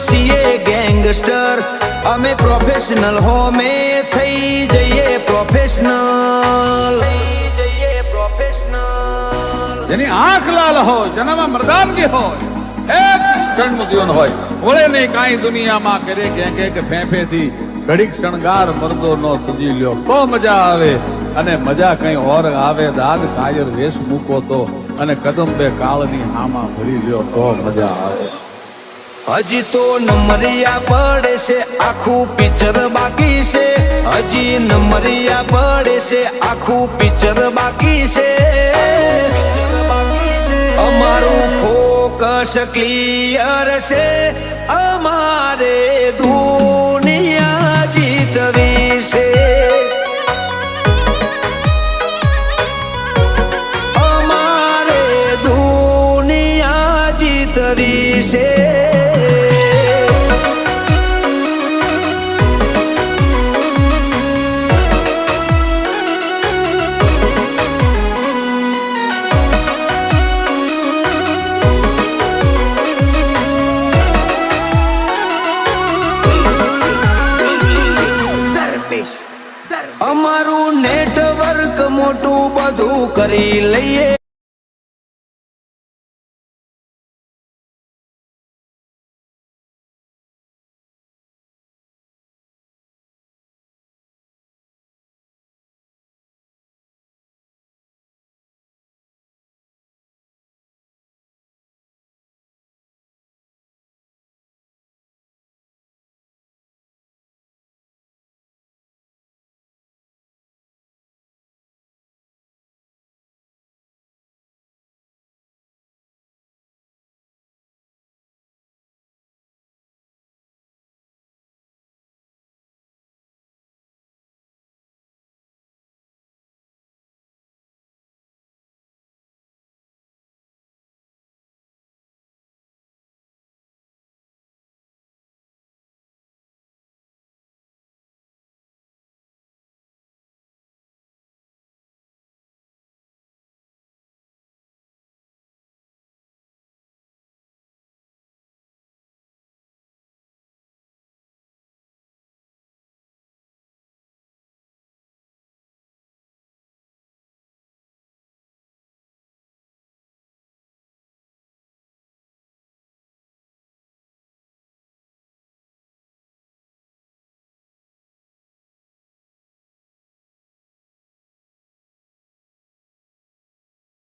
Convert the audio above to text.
છીએ ગેંગસ્ટર, અમે પ્રોફેશનલ હોમે થઈ જઈએ પ્રોફેશનલ, જેની આંખ લાલ હોય, જેનામાં મર્દાનગી હોય, એક ક્ષણનું જીવન હોય, વળે નહીં કાંઈ દુનિયામાં કરે કે ફેંફેથી ઘડીક શણગાર મરદો નો સજી લ્યો તો મજા આવે, અને મજા કઈ ઓર આવે, દાદ કાયર વેશ મૂકો તો, અને કદમ બે કાળની હામાં ભરી લ્યો તો મજા આવે. હજી તો નમરિયા પડે છે, આખું પિક્ચર બાકી છે, હજી નમરિયા પડે છે, આખું પિક્ચર બાકી છે. અમારું ફોકસ ક્લિયર છે, અમારે દુનિયા જીતવી છે, અમારે દુનિયા જીતવી છે. અમારું નેટવર્ક મોટું બધું કરી લઈએ,